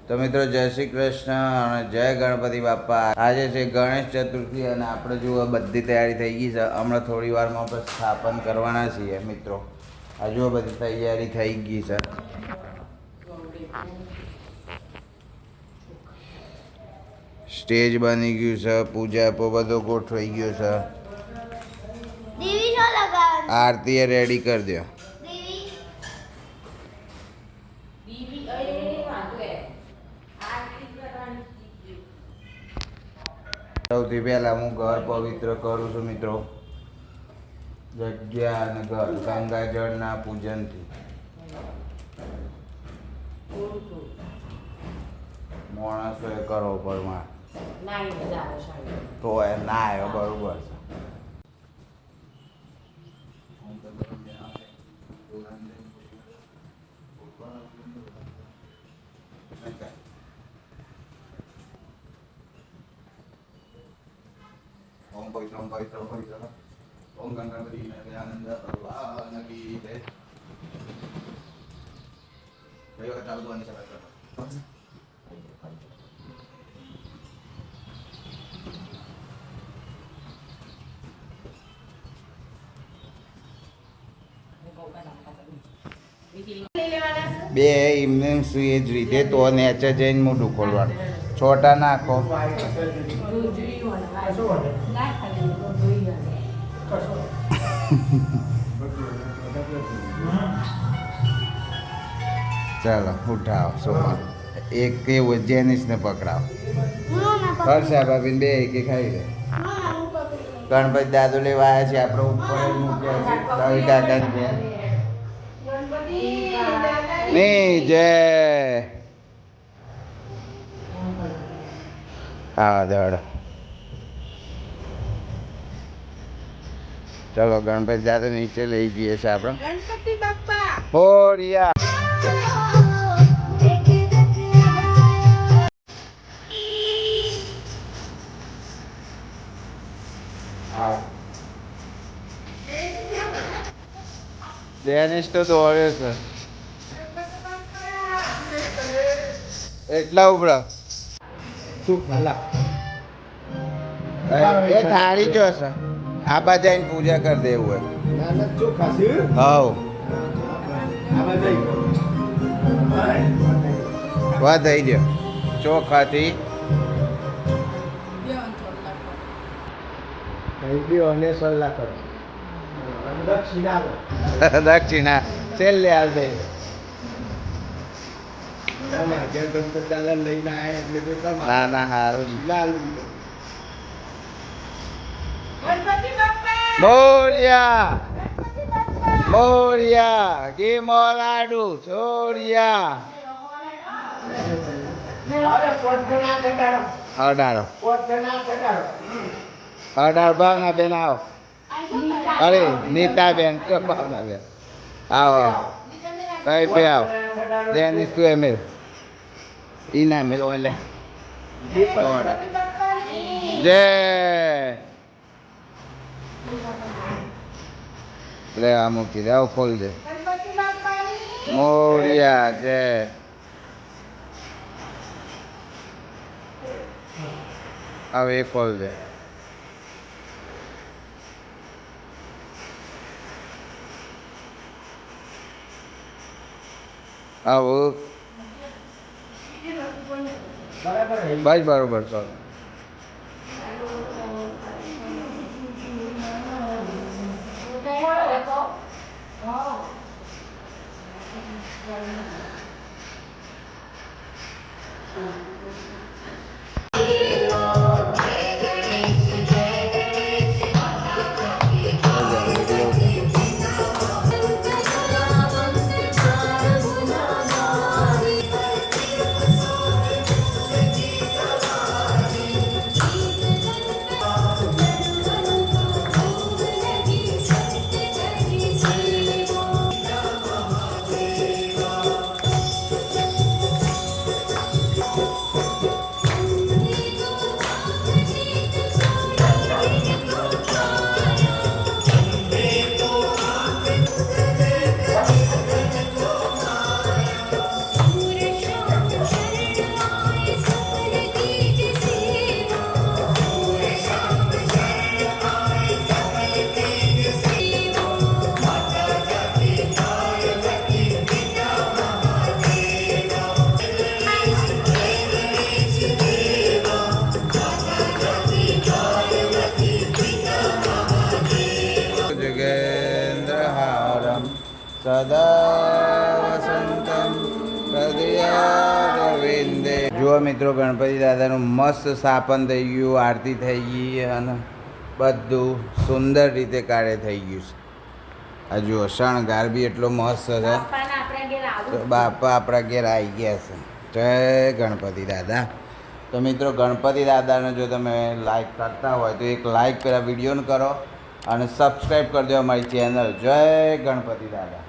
તો મિત્રો જય શ્રી કૃષ્ણ અને જય ગણપતિ બાપ્પા. આજે છે ગણેશ ચતુર્થી અને આપણે જુઓ બધી તૈયારી થઈ ગઈ છે. હમણાં થોડી વારમાં આપણે સ્થાપન કરવાના છીએ મિત્રો. આ જુઓ બધી તૈયારી થઈ ગઈ છે. સ્ટેજ બની ગયું છે, પૂજા બધો ગોઠવાઈ ગયો છે. આરતી રેડી કરી દો. સૌથી પહેલા હું ઘર પવિત્ર કરું છું મિત્રો, જગ્યા અને ઘર ગંગાજળના પૂજનથી. માણસોએ કરવો પડમાં તો એ ના આવ્યો બરોબર છે. ઓમ પવિત્ર પવિત્ર ઓમ ગંગાવતી આનંદ ભગવાન કી જય. કઈ વખત ચાલુ કરવાની છે? બે એમને સુઈ જ રીતે તો નેચર જઈને મોઢું ખોલવાનું. છોટા નાખો. ચાલો ઉઠાવો સોમા. એક કેવું જેનિસને પકડાવો. હર્ષા ભાભીને બે કે ખાઈ લે. ગણપતિ દાદુ લેવા આવ્યા છે આપણે ઉપર મૂક્યા છે. રવિ કાકા છે ની જય. હા દોડો. ચલો ગણપતિ દાદા નીચે લઈ જઈએ છે આપણે. ગણપતિ બાપ્પા મોરયા. ડેનિશ તો દોડ્યો છે એટલા ઉભરા. એ થાળી જો છે આ બાજુ પૂજા કરી દેવું હોય. વાહ થઈ ગયો ચોખાથી દક્ષિણા છેલ્લે હાલ દે. ના ના હારું. મોરિયા મોરિયા કે મોરાડુ ચોરિયા. અઢારો અઢાર ભાવના બેન આવો. અરે નીતા બેન ભાવના બેન આવો. કઈ પે આવો જેની તું એમ ઈ ના મેળો એટલે જય. લે આ મૂકી દે. આવું ખોલી દે. મોરિયા જય. હવે એ ખોલ દે. આવું બસ બરોબર ચાલો. હૃદયારવિંદે. જુઓ મિત્રો, ગણપતિ દાદાનું મસ્ત સ્થાપન થઈ ગયું, આરતી થઈ ગઈ અને બધું સુંદર રીતે કાર્ય થઈ ગયું છે. આ જુઓ શણગાર બી એટલો મસ્ત છે. તો બાપા આપણા ઘેર આવી ગયા છે. જય ગણપતિ દાદા. તો મિત્રો, ગણપતિ દાદાને જો તમે લાઈક કરતા હોય તો એક લાઈક પેલા વિડીયોને કરો અને સબસ્ક્રાઈબ કરી દો અમારી ચેનલ. જય ગણપતિ દાદા.